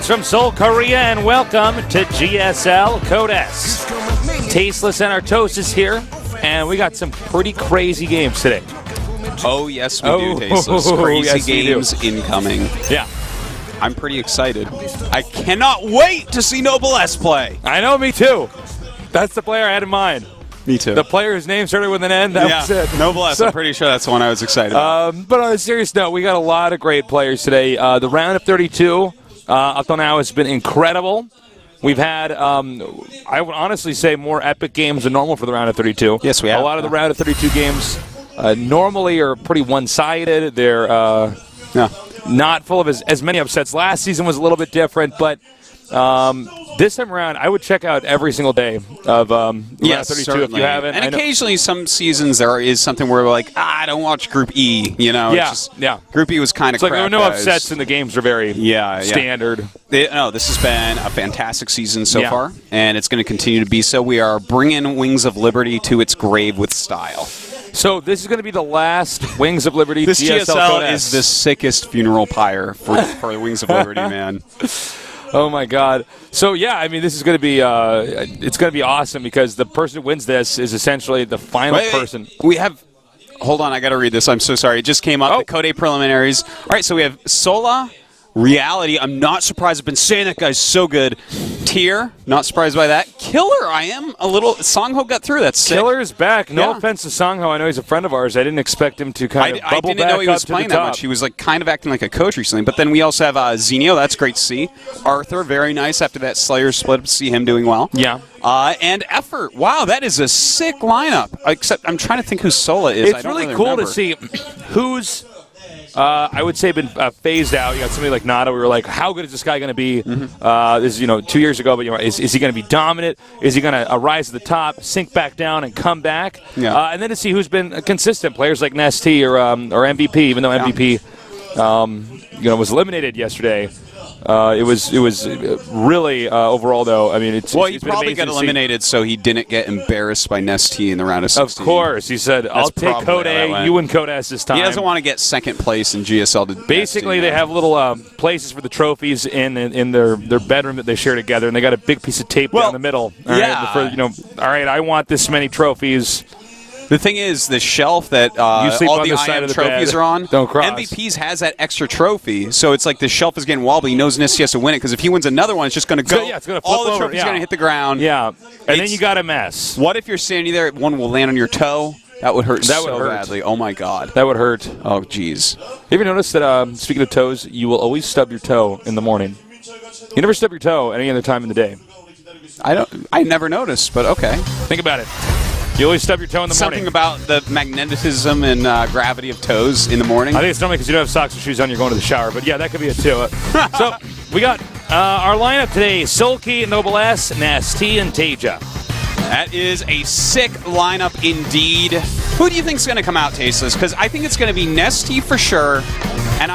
Greetings from Seoul, Korea, and welcome to GSL Code S. Tasteless and Artos is here, and we got some pretty crazy games today. Oh, yes, we do, Tasteless. Crazy yes, games incoming. Yeah. I'm pretty excited. I cannot wait to see Noblesse play. I know, me too. That's the player I had in mind. Me too. The player whose name started with an N, that was it. Noblesse, I'm pretty sure that's the one I was excited about. But on a serious note, we got a lot of great players today. The round of 32 up till now has been incredible. We've had, I would honestly say, more epic games than normal for the round of 32. Yes, we have. A lot of the round of 32 games normally are pretty one-sided. They're not full of as many upsets. Last season was a little bit different, but this time around, I would check out every single day of round 32 certainly. if you haven't. And occasionally, some seasons there is something where we're like, I don't watch Group E. You know, Group E was kind of crap. Like there were no upsets, and the games are very standard. This has been a fantastic season so far, and it's going to continue to be so. We are bringing Wings of Liberty to its grave with style. So this is going to be the last Wings of Liberty. This GSL is the sickest funeral pyre for the Wings of Liberty, man. Oh my God! So yeah, I mean, this is going to be it's going to be awesome because the person who wins this is essentially the final person. We have. Hold on, I got to read this. I'm so sorry. It just came up. The Code A preliminaries. All right, so we have Sola. Reality, I'm not surprised. I've been saying that guy's so good. Tier, not surprised by that. Killer, I am a little. Songho got through. That's sick. Killer is back. No offense to Songho. I know he's a friend of ours. I didn't expect him to kind of bubble back up to the top. I didn't know he was playing that much. He was like kind of acting like a coach recently. But then we also have Zenio. That's great to see. Arthur, very nice after that Slayer split to see him doing well. Yeah. And Effort. Wow, that is a sick lineup. Except I'm trying to think who Sola is. It's really cool to see who's. I would say been phased out. You got somebody like Nada. We were like, how good is this guy going to be? This is 2 years ago, but is he going to be dominant? Is he going to rise to the top, sink back down, and come back? Yeah. And then to see who's been consistent players like Nesty or MVP. Even though MVP, was eliminated yesterday. It was really overall though. I mean, he probably got eliminated so he didn't get embarrassed by Nesty in the round of 16. Of course, he said, "I'll take Code A, you win Code S this time." He doesn't want to get second place in GSL. Basically, they have little places for the trophies in their bedroom that they share together, and they got a big piece of tape down the middle. All right, I want this many trophies. The thing is, the shelf that all the IM trophies are on, don't cross. MVP's has that extra trophy, so it's like the shelf is getting wobbly. He knows Nisty has to win it, because if he wins another one, it's just going to go. It's going to flip all the trophies are going to hit the ground. Yeah, and then you got a mess. What if you're standing there, one will land on your toe? That would hurt badly. Oh, my God. That would hurt. Oh, jeez. You ever notice that, speaking of toes, you will always stub your toe in the morning? You never stub your toe any other time in the day. I never noticed, but okay. Think about it. You always stub your toe in the morning. Something about the magnetism and gravity of toes in the morning. I think it's normally because you don't have socks or shoes on, you're going to the shower. But yeah, that could be it too. So we got our lineup today: Soulkey, Noblesse, Nasty, and Teja. That is a sick lineup indeed. Who do you think is going to come out, Tasteless? Because I think it's going to be Nesty for sure, and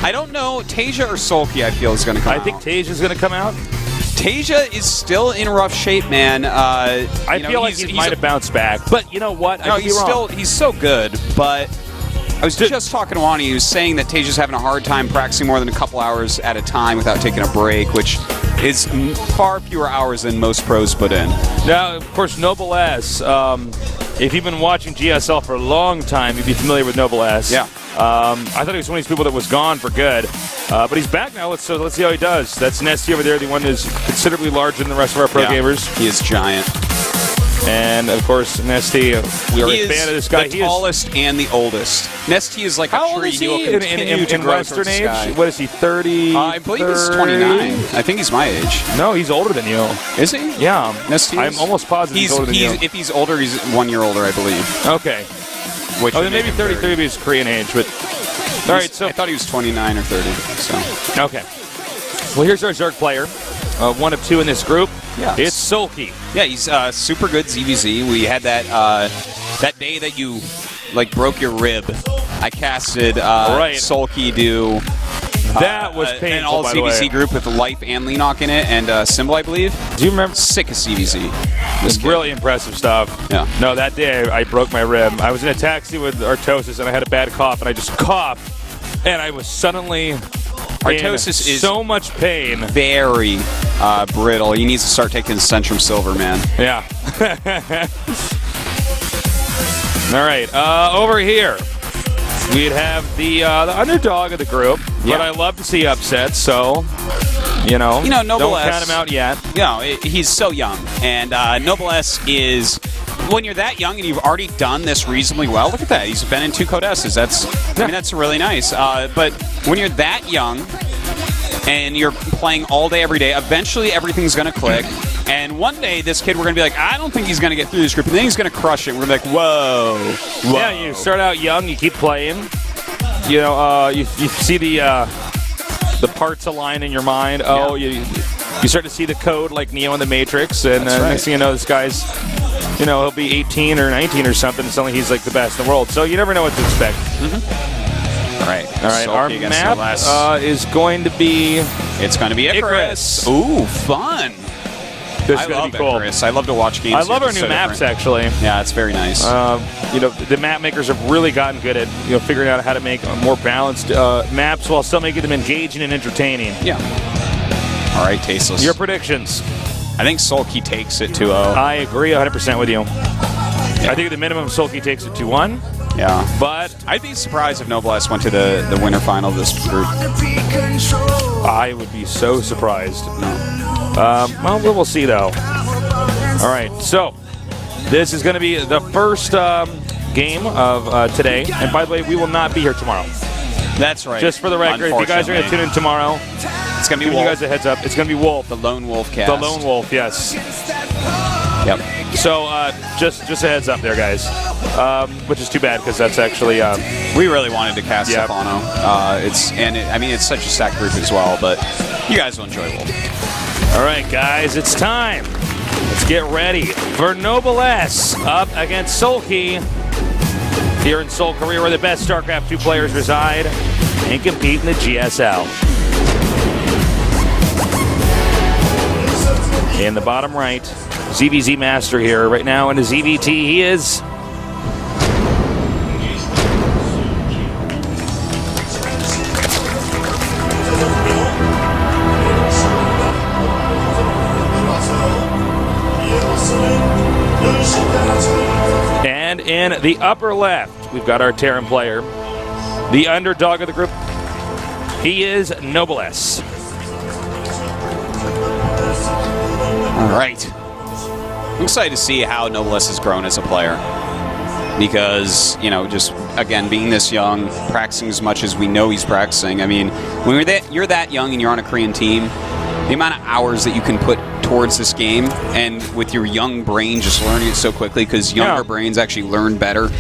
I don't know, Teja or Soulkey. I feel is going to come out. I think Teja is going to come out. Teja is still in rough shape, man. I feel like he might have bounced back, but you know what? He's so good. But I was just talking to Wani, who's saying that Teja's having a hard time practicing more than a couple hours at a time without taking a break, which is far fewer hours than most pros put in. Now, of course, Noblesse. If you've been watching GSL for a long time, you'd be familiar with Noblesse. Yeah. I thought he was one of these people that was gone for good. But he's back now. Let's see how he does. That's Nesty over there, the one who's considerably larger than the rest of our pro gamers. He is giant. And, of course, Nesty, we are a fan of this guy. The tallest and the oldest. Nesty is like a tree. How old is he in Western age? What is he, 30? I believe he's 29. I think he's my age. No, he's older than you. Is he? Yeah. Nesty is? I'm almost positive he's older than you. If he's older, he's 1 year older, I believe. Okay. Then maybe 33 of his Korean age. But all right, so I thought he was 29 or 30. So okay. Well, here's our Zerg player. One of two in this group. Yeah. It's Soulkey. Yeah, he's super good ZVZ. We had that day that you broke your rib. I casted Soulkey do. That was painful, an all CVC group with Life and Leenock in it, and Symbol, I believe. Do you remember? Sick of CVC. It's really impressive stuff. Yeah. No, that day I broke my rib. I was in a taxi with Artosis, and I had a bad cough, and I just coughed, and I was suddenly Artosis is so much pain. very brittle. He needs to start taking Centrum Silver, man. Yeah. All right, over here, we'd have the underdog of the group, but I love to see upsets, so, Noblesse, don't count him out yet. He's so young, and Noblesse is, when you're that young and you've already done this reasonably well, look at that, he's been in 2 Codesses, that's really nice, but when you're that young and you're playing all day, every day, eventually everything's going to click. And one day, this kid, we're going to be like, I don't think he's going to get through this group. And then he's going to crush it. We're going to be like, whoa. Yeah, you start out young, you keep playing. You see the parts align in your mind. Oh, you start to see the code like Neo in the Matrix. And next thing you know, this guy's, he'll be 18 or 19 or something. And suddenly he's like the best in the world. So you never know what to expect. All right. Our map is going to be... It's going to be Icarus. Ooh, fun. I love cool. Icarus. I love to watch games. I love our new maps, actually. Yeah, it's very nice. The map makers have really gotten good at figuring out how to make more balanced maps while still making them engaging and entertaining. Yeah. All right, Tasteless. Your predictions? I think Soulkey takes it 2-0. I agree 100% with you. Yeah. I think at the minimum, Soulkey takes it 2-1. Yeah. But I'd be surprised if Noblesse went to the winter final of this group. I would be so surprised. No. Well, we'll see, though. All right, so this is going to be the first game of today. And by the way, we will not be here tomorrow. That's right. Just for the record, if you guys are going to tune in tomorrow, it's going to be Wolf. You guys a heads up. It's going to be Wolf. The Lone Wolf cast. The Lone Wolf, yes. Yep. So just a heads up there, guys. Which is too bad because that's actually we really wanted to cast Stefano. It's such a stacked group as well, but you guys will enjoy Wolf. All right, guys, it's time. Let's get ready for Noblesse up against Soulkey. Here in Seoul, Korea, where the best StarCraft 2 players reside and compete in the GSL. In the bottom right, ZVZ Master here. Right now in the ZVT, he is... And in the upper left, we've got our Terran player, the underdog of the group. He is Noblesse. All right. I'm excited to see how Noblesse has grown as a player. Because, just, again, being this young, practicing as much as we know he's practicing. I mean, when you're that young and you're on a Korean team, the amount of hours that you can put towards this game, and with your young brain just learning it so quickly, because younger brains actually learn better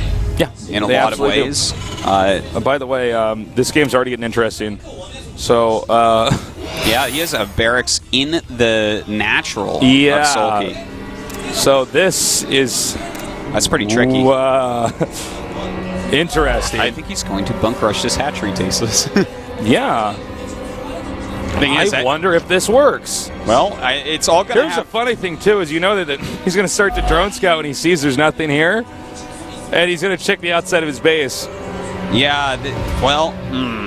in a lot of ways. By the way, this game's already getting interesting. So, yeah, he has a barracks in the natural of Soulkey. So this is... That's pretty tricky. Interesting. I think he's going to bunk rush this hatchery, Tasteless. Yeah. I wonder if this works. Well, it's all going to Here's a funny thing, too, is that he's going to start to drone scout when he sees there's nothing here, and he's going to check the outside of his base. Yeah,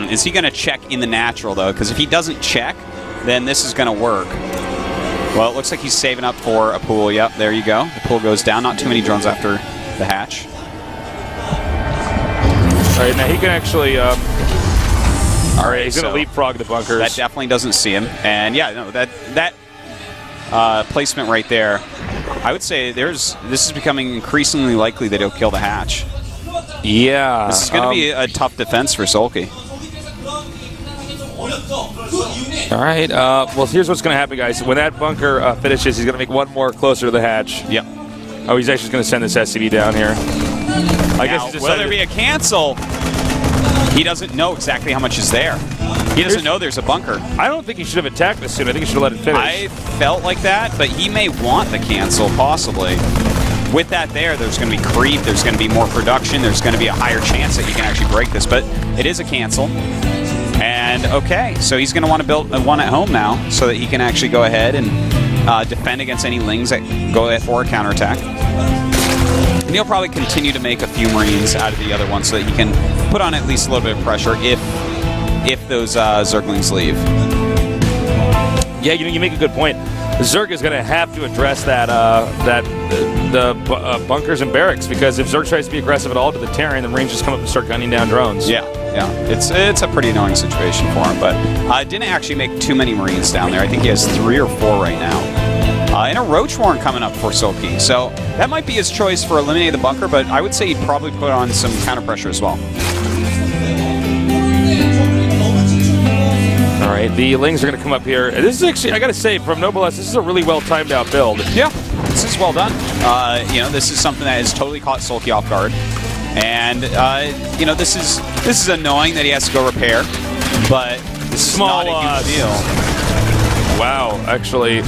is he going to check in the natural, though? Because if he doesn't check, then this is going to work. Well, it looks like he's saving up for a pool. Yep, there you go. The pool goes down. Not too many drones after the hatch. All right, now he can actually... All right, he's going to leapfrog the bunkers. That definitely doesn't see him. And yeah, no, that placement right there, I would say this is becoming increasingly likely that he'll kill the hatch. Yeah. This is going to be a tough defense for Soulkey. All right. Well, here's what's going to happen, guys. When that bunker finishes, he's going to make one more closer to the hatch. Yep. Oh, he's actually going to send this SCV down here. I guess will there be a cancel? He doesn't know exactly how much is there. He doesn't know there's a bunker. I don't think he should have attacked this soon. I think he should have let it finish. I felt like that, but he may want the cancel, possibly. With that there's going to be creep, there's going to be more production, there's going to be a higher chance that you can actually break this, but it is a cancel. And, okay, so he's going to want to build one at home now so that he can actually go ahead and defend against any Lings that go for a counterattack. And he'll probably continue to make a few Marines out of the other one so that he can put on at least a little bit of pressure if if those Zerglings leave. Yeah, you make a good point. Zerg is going to have to address that the bunkers and barracks, because if Zerg tries to be aggressive at all to the Terran, then Rangers come up and start gunning down drones. Yeah. It's a pretty annoying situation for him, but didn't actually make too many Marines down there. I think he has 3 or 4 right now. And a Roach Warren coming up for Soulkey. So that might be his choice for eliminating the bunker, but I would say he'd probably put on some counter pressure as well. All right, the Lings are going to come up here. This is actually, I got to say, from Noblesse, this is a really well timed out build. Yeah, this is well done. This is something that has totally caught Soulkey off guard. And, this is annoying that he has to go repair, but this is not a huge deal. Wow, actually,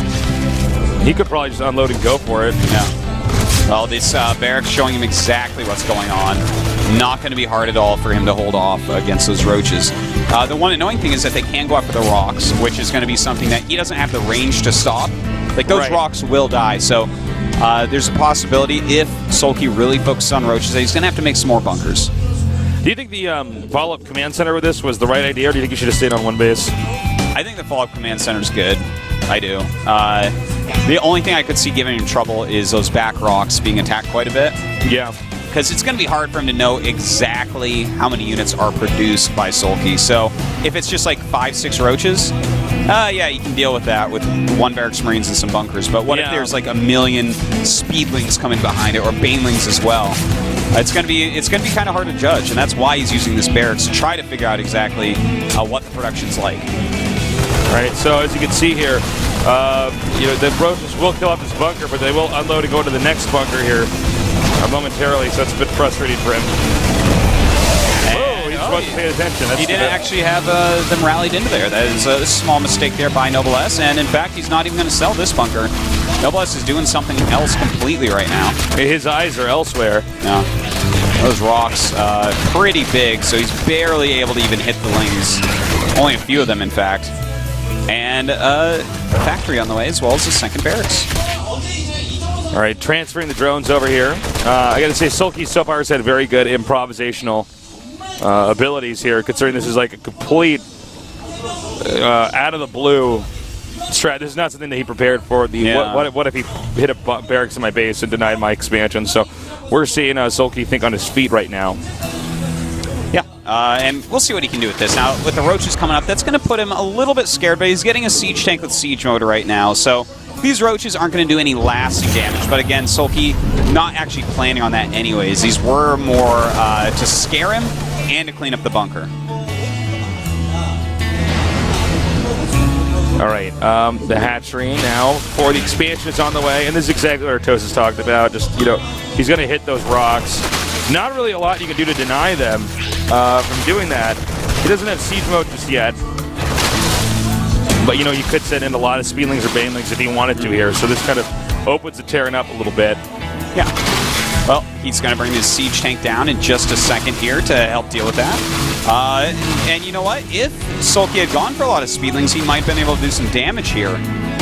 he could probably just unload and go for it. Yeah. Well, this barracks showing him exactly what's going on. Not going to be hard at all for him to hold off against those roaches. The one annoying thing is that they can go after the rocks, which is going to be something that he doesn't have the range to stop. Like, those rocks will die, so there's a possibility if Soulkey really focuses on roaches that he's going to have to make some more bunkers. Do you think the follow-up command center with this was the right idea, or do you think you should have stayed on one base? I think the follow-up command center is good. I do. The only thing I could see giving him trouble is those back rocks being attacked quite a bit. Yeah. Because it's going to be hard for him to know exactly how many units are produced by Soulkey. So if it's just like 5-6 roaches, yeah, you can deal with that with 1 barracks Marines and some bunkers. But what if there's like 1 million speedlings coming behind it, or banelings as well? It's going to be kind of hard to judge, and that's why he's using this barracks to try to figure out exactly what the production's like. Right, so as you can see here, the roaches will kill off this bunker, but they will unload and go to the next bunker here momentarily, so it's a bit frustrating for him. Oh, he just wasn't paying attention. He didn't actually have them rallied into there. That is a small mistake there by Noblesse, and in fact, he's not even going to sell this bunker. Noblesse is doing something else completely right now. His eyes are elsewhere. Yeah. Those rocks, pretty big, so he's barely able to even hit the Lings. Only a few of them, in fact. And a factory on the way, as well as the second barracks. All right, transferring the drones over here. I got to say, Soulkey so far has had very good improvisational abilities here, considering this is like a complete out of the blue strat. This is not something that he prepared for. What if he hit a barracks in my base and denied my expansion? So we're seeing Soulkey think on his feet right now. Yeah, and we'll see what he can do with this. Now, with the roaches coming up, that's going to put him a little bit scared, but he's getting a siege tank with siege mode right now, so these roaches aren't going to do any lasting damage. But again, Soulkey not actually planning on that anyways. These were more to scare him and to clean up the bunker. All right, the hatchery now for the expansion is on the way, and this is exactly what Artos has talked about. Just, he's going to hit those rocks. Not really a lot you can do to deny them from doing that. He doesn't have siege mode just yet. But, you could send in a lot of speedlings or banelings if he wanted to here. So this kind of opens the Terran up a little bit. Yeah. Well, he's going to bring his siege tank down in just a second here to help deal with that. And you know what? If Soulkey had gone for a lot of speedlings, he might have been able to do some damage here.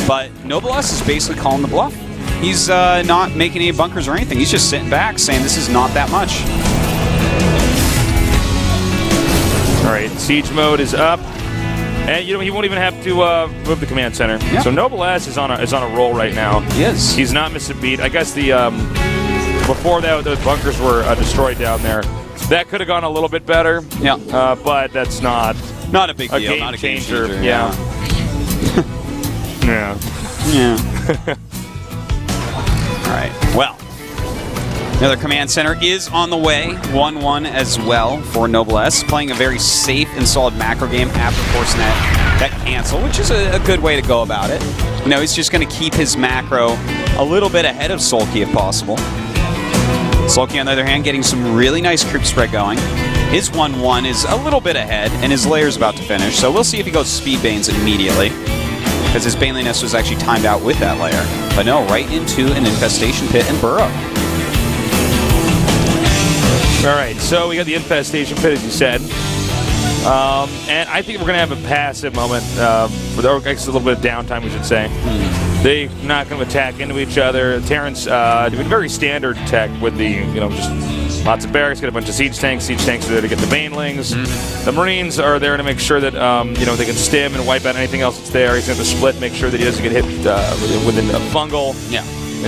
But Noblesse is basically calling the bluff. He's not making any bunkers or anything. He's just sitting back saying this is not that much. All right, siege mode is up. And he won't even have to move the command center. Yeah. So Noblesse is on a roll right now. Yes. He's not missing a beat. I guess the before that those bunkers were destroyed down there. That could have gone a little bit better. Yeah. But that's not a big deal. Not a game changer. Yeah. Yeah. Yeah. All right. Well, another command center is on the way. 1-1 as well for Noblesse, playing a very safe and solid macro game after forcing that cancel, which is a good way to go about it. He's just going to keep his macro a little bit ahead of Soulkey if possible. Soulkey, on the other hand, getting some really nice creep spread going. His 1-1 is a little bit ahead, and his layer's about to finish, so we'll see if he goes speed banes immediately, because his baneliness was actually timed out with that layer. But no, right into an infestation pit and burrow. All right, so we got the infestation pit, as you said. And I think we're going to have a passive moment for a little bit of downtime, we should say. They're not going to attack into each other. Terrans doing very standard tech with the, just Lots of barracks, get a bunch of siege tanks. Siege tanks are there to get the banelings. The Marines are there to make sure that they can stim and wipe out anything else that's there. He's going to split, make sure that he doesn't get hit within a fungal. Yeah.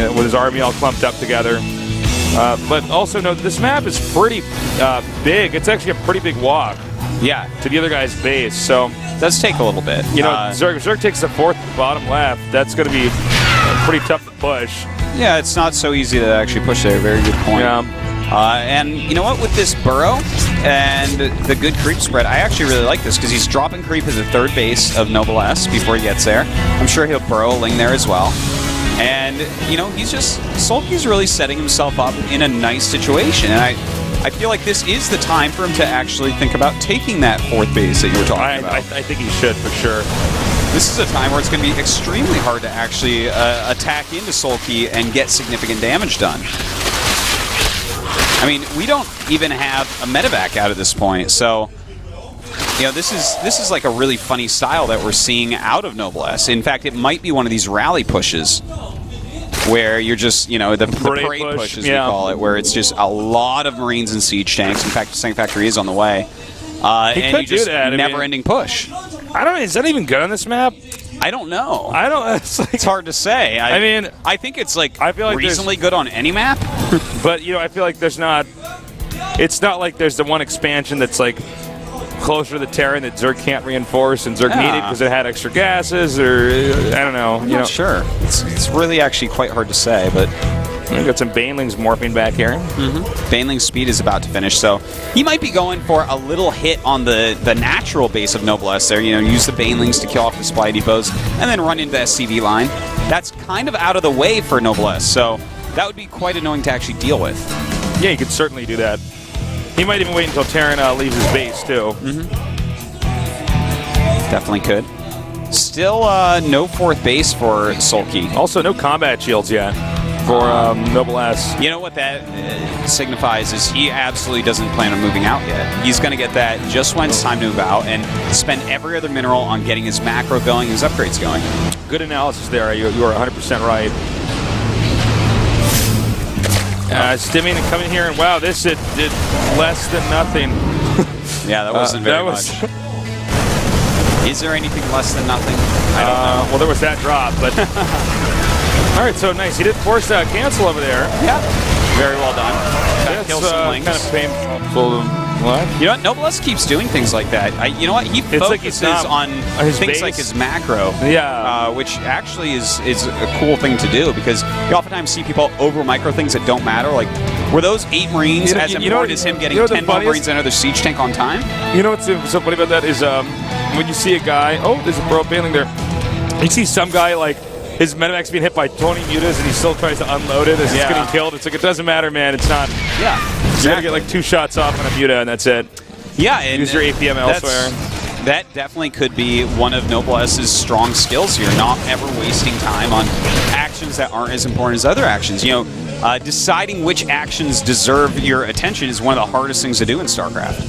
With his army all clumped up together. But also note this map is pretty big. It's actually a pretty big walk. Yeah. To the other guy's base. So it does take a little bit. Zerg takes the 4th bottom left. That's going to be pretty tough to push. Yeah, it's not so easy to actually push there. Very good point. Yeah. And you know what? With this burrow and the good creep spread, I actually really like this because he's dropping creep as a 3rd base of Noblesse before he gets there. I'm sure he'll burrow a Ling there as well. And, Soulkey's really setting himself up in a nice situation. And I feel like this is the time for him to actually think about taking that 4th base that you were talking about. I think he should, for sure. This is a time where it's going to be extremely hard to actually attack into Soulkey and get significant damage done. I mean, we don't even have a medevac out at this point, so this is like a really funny style that we're seeing out of Noblesse. In fact, it might be one of these rally pushes where you're just, the parade push, as we call it, where it's just a lot of Marines and siege tanks. In fact, the Tank Factory is on the way. And you just never-ending push. I don't know. Is that even good on this map? I don't know. It's hard to say. I think it's I feel like reasonably good on any map. But I feel like there's not. It's not like there's the one expansion that's like closer to the Terran that Zerg can't reinforce and Zerg needed because it had extra gases, or I don't know. I'm not sure. It's really actually quite hard to say, but. We've got some Banelings morphing back here. Baneling's speed is about to finish, so he might be going for a little hit on the natural base of Noblesse there. Use the Banelings to kill off the Supply Depots, and then run into the SCV line. That's kind of out of the way for Noblesse, so that would be quite annoying to actually deal with. Yeah, you could certainly do that. He might even wait until Terran leaves his base, too. Definitely could. Still no 4th base for Soulkey. Also, no combat shields yet for Noblesse. You know what that signifies is he absolutely doesn't plan on moving out yet. He's going to get that just when it's time to move out and spend every other mineral on getting his macro going, his upgrades going. Good analysis there. You are 100% right. Stimming and coming here, and wow, this did less than nothing. Yeah, that wasn't very much. Is there anything less than nothing? I don't know. Well, there was that drop, but... All right, so nice. He did force cancel over there. Yeah. Very well done. Kill some Lings. Kind of painful. What? You know what? Noblesse keeps doing things like that. You know what? He focuses on things base. Like his macro. Yeah. Which actually is a cool thing to do because you oftentimes see people over micro things that don't matter. Like, were those 8 Marines as important as him getting 10 more Marines and another siege tank on time? You know what's so funny about that is when you see a guy, there's a bro bailing there. You see some guy like his medevac's being hit by 20 mutas and he still tries to unload it as he's getting killed. It's like, it doesn't matter, man. It's not. Yeah. You're going to get like 2 shots off on a muta and that's it. Yeah. And use your APM elsewhere. That definitely could be one of Noblesse's strong skills here, not ever wasting time on actions that aren't as important as other actions. Deciding which actions deserve your attention is one of the hardest things to do in StarCraft.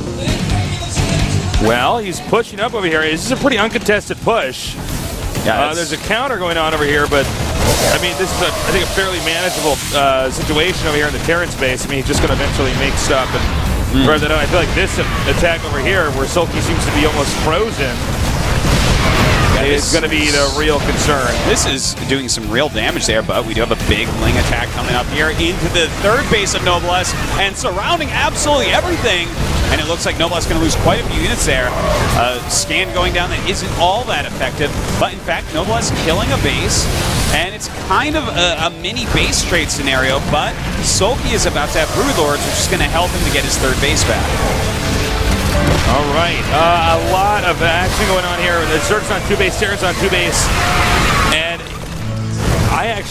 Well, he's pushing up over here. This is a pretty uncontested push. Yeah, there's a counter going on over here, but I mean, this is, I think, a fairly manageable situation over here in the Terran space. I mean, he's just going to eventually make stuff and grab that out. I feel like this attack over here, where Soulkey seems to be almost frozen, is going to be the real concern. This is doing some real damage there, but we do have a big Ling attack coming up here into the 3rd base of Noblesse and surrounding absolutely everything. And it looks like Noblesse is going to lose quite a few units there. Scan going down that isn't all that effective, but in fact, Noblesse killing a base, and it's kind of a mini base trade scenario, but Soulkey is about to have Broodlords, which is going to help him to get his 3rd base back. All right, a lot of action going on here. The Zerg's on 2 base, Terran's on 2 base, and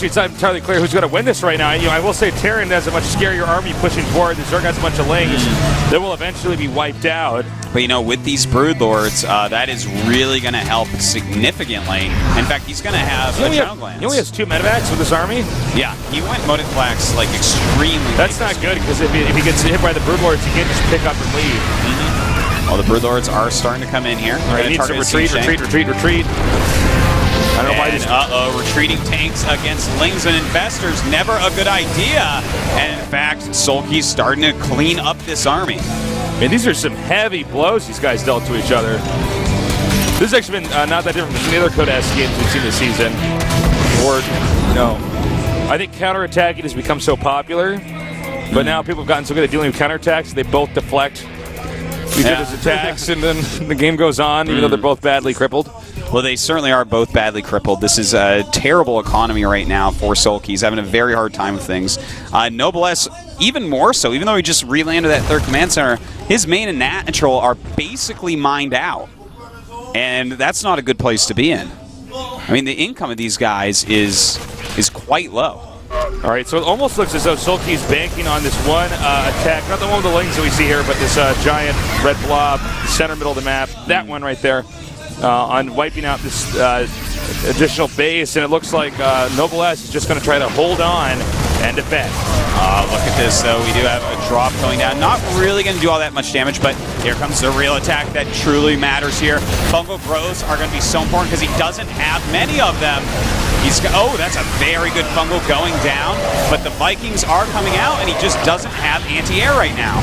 it's not entirely clear who's going to win this right now. I will say Terran has a much scarier army pushing forward. The Zerg has a bunch of Lings that will eventually be wiped out. But with these Broodlords, that is really going to help significantly. In fact, he's going to have a Channel Glance. He only has 2 medevacs with his army? Yeah, he went Modiflax like extremely. That's not good because if he gets hit by the Broodlords, he can't just pick up and leave. Well, the Broodlords are starting to come in here. All right, he needs to retreat. I don't know why this. Retreating tanks against Lings and Infestors, never a good idea. And in fact, Soulkey's starting to clean up this army. Man, these are some heavy blows these guys dealt to each other. This has actually been not that different from the other Code S games we've seen this season. Or, you know, I think counterattacking has become so popular, but now people have gotten so good at dealing with counterattacks, they both deflect each other's attacks, and then the game goes on, even though they're both badly crippled. Well, they certainly are both badly crippled. This is a terrible economy right now for Soulkey. He's having a very hard time with things. Noblesse, even more so, even though he just re-landed that third command center, his main and natural are basically mined out. And that's not a good place to be in. I mean, the income of these guys is quite low. All right, so it almost looks as though Soulkey's banking on this one attack, not the one with the Lings that we see here, but this giant red blob, center middle of the map, that one right there. On wiping out this additional base, and it looks like Noblesse is just going to try to hold on and defend. Look at this, though. We do have a drop going down. Not really going to do all that much damage, but here comes the real attack that truly matters here. Fungal growths are going to be so important because he doesn't have many of them. That's a very good fungal going down, but the Vikings are coming out, and he just doesn't have anti-air right now.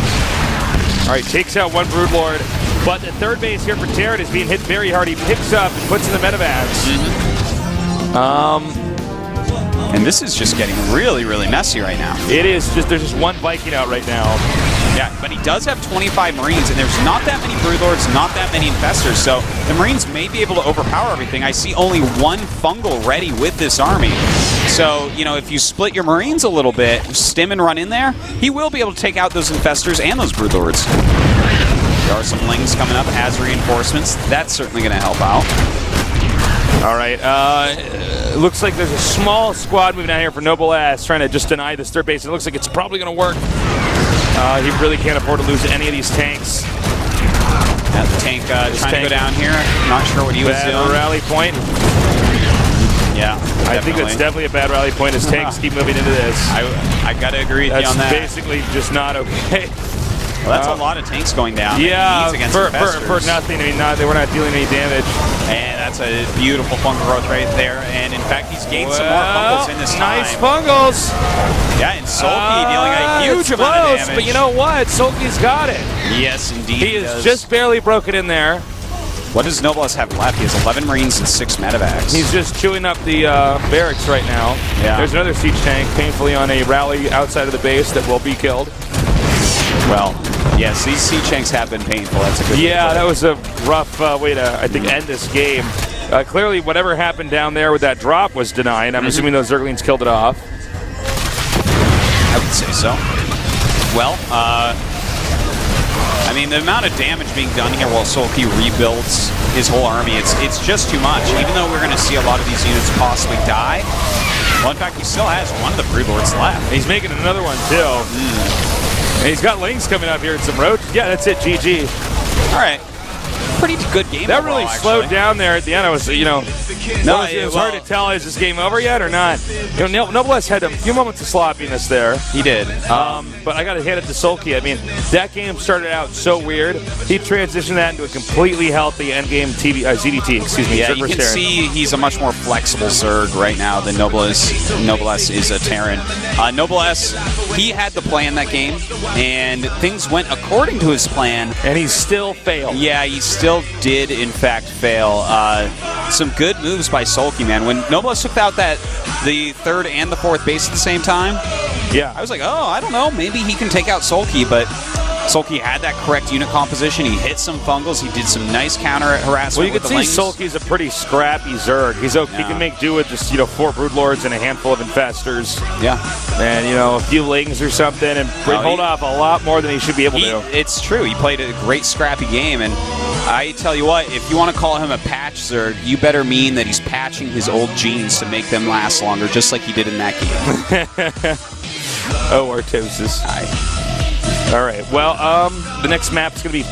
All right, takes out one Broodlord. But the third base here for Terran is being hit very hard. He picks up and puts in the medevacs. And this is just getting really, really messy right now. It is. There's just one Viking out right now. Yeah, but he does have 25 Marines, and there's not that many Broodlords, not that many Infestors, so the Marines may be able to overpower everything. I see only one Fungal ready with this army. So, you know, if you split your Marines a little bit, stim and run in there, he will be able to take out those Infestors and those Broodlords. There are some Lings coming up as reinforcements. That's certainly going to help out. All right. Looks like there's a small squad moving out here for Noblesse trying to just deny this third base. It looks like it's probably going to work. He really can't afford to lose any of these tanks. That tank trying to go down here. Not sure what he was doing. Bad rally point. Yeah, I think that's definitely a bad rally point as tanks keep moving into this. I got to agree with you on that. That's basically just not okay. Well, that's a lot of tanks going down. Yeah, against for nothing. I mean, they were not dealing any damage. And that's a beautiful fungal growth right there. And in fact, he's gained some more fungals in this time. Nice fungals. Yeah, and Soulkey dealing a huge amount of damage. But you know what? Soulkey's got it. Yes, indeed. He is just barely broken in there. What does Noblesse have left? He has 11 Marines and 6 medevacs. He's just chewing up the barracks right now. Yeah. There's another siege tank painfully on a rally outside of the base that will be killed. Well, yes, these siege tanks have been painful. That's a good that was a rough way to, I think, end this game. Clearly, whatever happened down there with that drop was denied. I'm assuming those Zerglings killed it off. I would say so. Well, I mean, the amount of damage being done here while Soulkey rebuilds his whole army, it's just too much. Even though we're going to see a lot of these units possibly die, well, in fact, he still has one of the Broodlords left. He's making another one, too. And he's got Lings coming up here and some roaches. Yeah, that's it, GG. All right. Pretty good game. That really slowed down there at the end. I was, it was hard to tell, is this game over yet or not? You know, Noblesse had a few moments of sloppiness there. He did. But I got to hand it to Soulkey. I mean, that game started out so weird. He transitioned that into a completely healthy endgame ZDT, excuse me. Yeah, you can see he's a much more flexible Zerg right now than Noblesse. Noblesse is a Terran. Noblesse, he had the plan that game, and things went according to his plan. And he still failed. Yeah, he still did, in fact, fail. Some good moves by Soulkey, man. When Noblesse took out the third and the fourth base at the same time, yeah, I was like, oh, I don't know, maybe he can take out Soulkey, but Soulkey had that correct unit composition. He hit some fungals. He did some nice counter harassment. Well, you can see Soulkey's a pretty scrappy Zerg. He's okay. He can make do with just 4 Broodlords and a handful of Infestors. Yeah, and a few Lings or something, and hold off a lot more than he should be able to. It's true. He played a great scrappy game, and I tell you what, if you want to call him a patch Zerg, you better mean that he's patching his old genes to make them last longer, just like he did in that game. Ortosis. All right. Well, the next map is going to be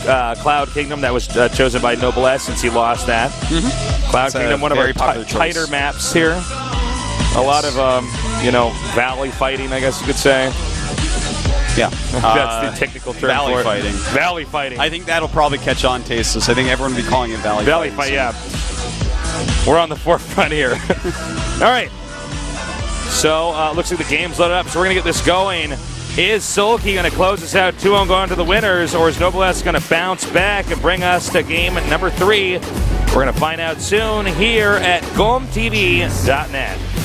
Cloud Kingdom. That was chosen by Noblesse since he lost that. Cloud Kingdom, one of our tighter maps here. A lot of, valley fighting, I guess you could say. Yeah. That's the technical term valley for it. Fighting. Valley fighting. I think that'll probably catch on, Tasteless. I think everyone will be calling it valley fighting. Valley fight, yeah. we're on the forefront here. All right. So, looks like the game's loaded up, so we're going to get this going. Is Soulkey going to close us out 2-0 going to the winners, or is Noblesse going to bounce back and bring us to game number 3? We're going to find out soon here at GOMTV.net.